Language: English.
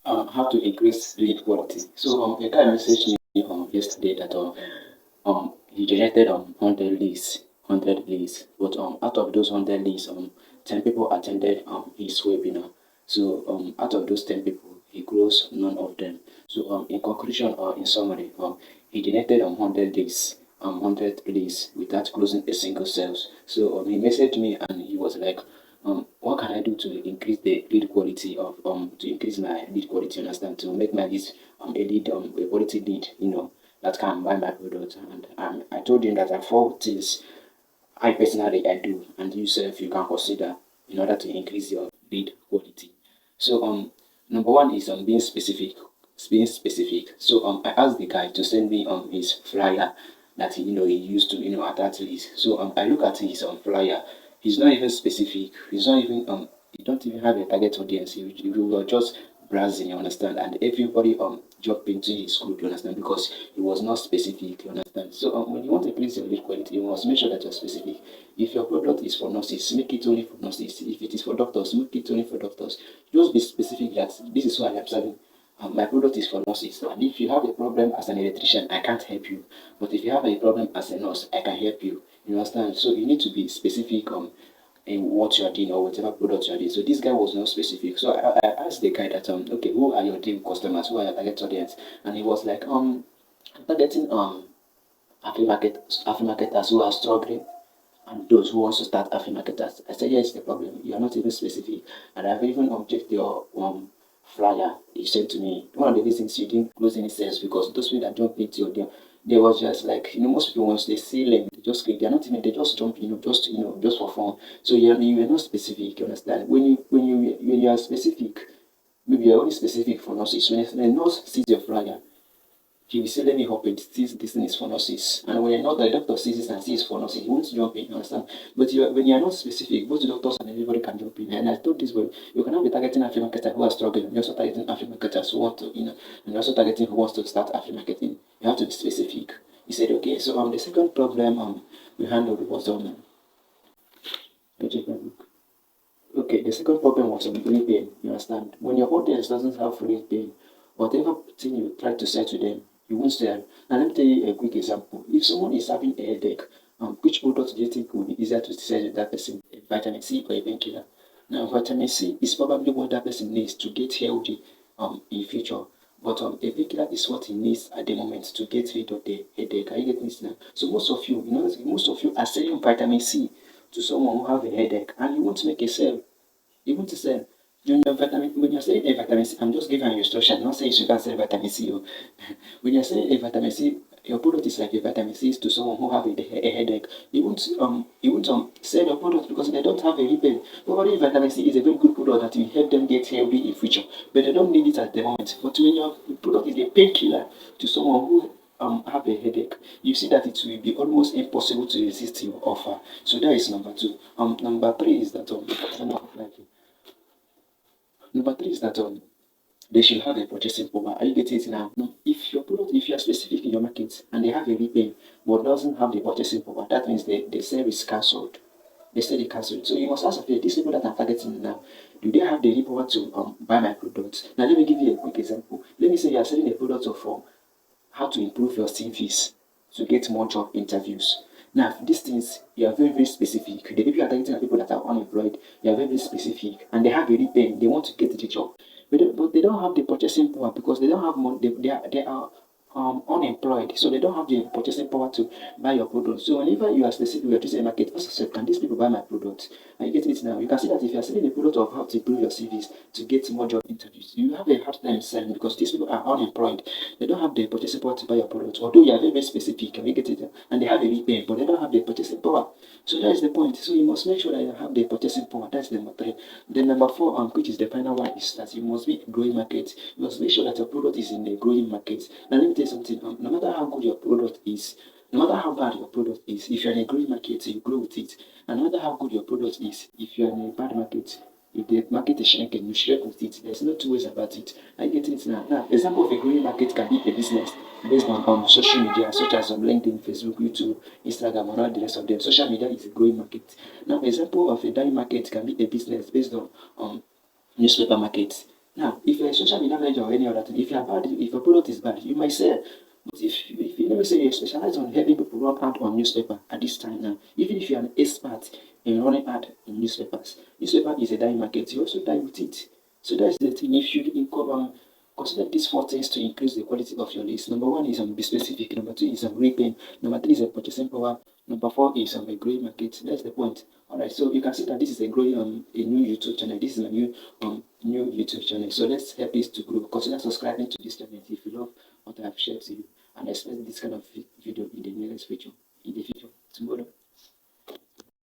How to increase lead quality. So a guy messaged me yesterday that he generated 100 leads, but out of those 100 leads, 10 people attended his webinar. So out of those 10 people, he closed none of them. So in conclusion or in summary, he generated 100 leads without closing a single sales. So he messaged me and he was like, what can I do to increase the lead quality of to increase my lead quality, understand, to make my leads a quality lead, that can buy my product. And I told him that I 4 things I personally I do, and you self you can consider in order to increase your lead quality. So number one is being specific. Being specific. So I asked the guy to send me his flyer that he used to attract leads. So I look at his flyer. He's not even specific. He's not even he don't even have a target audience. He was just browsing, you understand, and everybody jumped into his group, you understand, because he was not specific, you understand. So when you want to increase your lead quality, you must make sure that you're specific. If your product is for nurses, make it only for nurses. If it is for doctors, make it only for doctors. Just be specific that this is what I am selling. My product is for nurses, and if you have a problem as an electrician, I can't help you. But if you have a problem as a nurse, I can help you. You understand? So you need to be specific in what you are doing or whatever product you are doing. So this guy was not specific. So I asked the guy that okay, who are your dream customers? Who are your target audience? And he was like targeting marketers who are struggling and those who want to start marketers. I said, yes, the problem. You are not even specific. And I've even checked your flyer you sent to me. One of the reasons you didn't close any sales because those people that jump into your deal, they was just like, most people once they see link, they just click. They're not even, they just jump, just for fun. So you are not specific, you understand? When you are specific, maybe you're only specific for nurses. When a nurse sees your flyer, he will say, let me hope it sees this thing is for nurses. And when not the doctor sees it and sees for nurses, he won't jump in, you understand? But when you are not specific, both the doctors and everybody can jump in. And I told this way, you cannot be targeting African marketers who are struggling. You're also targeting African marketers who want to, and you're also targeting who wants to start African marketing. You have to be specific. He said, okay, so the second problem we handled was let me check my book. Okay, the second problem was free pain. You understand? When your audience doesn't have free pain, whatever thing you try to say to them, you won't sell. Now let me tell you a quick example. If someone is having a headache, which product do you think will be easier to sell to that person? A vitamin C or a painkiller? Now vitamin C is probably what that person needs to get healthy in future. But a painkiller is what he needs at the moment to get rid of the headache. Are you getting this now? So most of you are selling vitamin C to someone who have a headache, and you want to make a sale. You want to sell. When you're selling a vitamin C, I'm just giving an illustration, not saying you can sell vitamin C. When you're selling a vitamin C, your product is like a vitamin C to someone who have a headache. You won't sell your product because they don't have a repair. Probably vitamin C is a very good product that will help them get healthy in future, but they don't need it at the moment. But when your product is a painkiller to someone who have a headache, you see that it will be almost impossible to resist your offer. So that is number two. Number three is that I don't know, like, number three is that they should have a purchasing power. Are you getting it now? No. If you are specific in your market and they have a repaying but doesn't have the purchasing power, that means the sale is cancelled. They say they cancelled. So you must ask, okay, these people that I'm targeting now, do they have the power to buy my products? Now let me give you a quick example. Let me say you are selling a product of how to improve your CVs to get more job interviews. Now, these things, you are very, very specific. The people you are targeting are people that are unemployed. You are very, very specific. And they have a repaying. They want to get the job. But they don't have the purchasing power because they don't have money. They are unemployed. So they don't have the purchasing power to buy your product. So whenever you are specific, you are to say market, ask yourself, can these people buy my product? And you get it now. You can see that if you are selling a product of how to improve your CVs to get more job interviews, you have a hard time selling because these people are unemployed. They don't have the purchasing power to buy your product. Although you are very, very specific, can you get it? And they have a repay, but they don't have the purchasing power. So that is the point. So you must make sure that you have the purchasing power. That's number three. Then number four, which is the final one, is that you must be a growing market. You must make sure that your product is in a growing market. Now let me tell you something. No matter how good your product is, no matter how bad your product is, if you're in a growing market, you grow with it. And no matter how good your product is, if you're in a bad market, if the market is shrinking, you shrink with it. There's no two ways about it. I get it now. Now, example of a growing market can be a business based on social media, such as LinkedIn, Facebook, YouTube, Instagram, and all the rest of them. Social media is a growing market. Now, example of a dying market can be a business based on newspaper market. Now, if you're a social media manager or any other thing, if you're bad, if your product is bad, you might sell. But if you let me say you specialize on helping people run ad on newspaper at this time now, even if you're an expert in running ad in newspapers, newspaper is a dying market. You also die with it. So that's the thing. If you consider these four things to increase the quality of your list. Number one is be specific. Number two is reaping. Number three is purchasing power. Number four is a growing market. That's the point. All right. So you can see that this is a growing a new YouTube channel. This is a new YouTube channel. So let's help this to grow. Consider subscribing to this channel if you love what I have shared to you, and expect this kind of video in the nearest future. In the future tomorrow.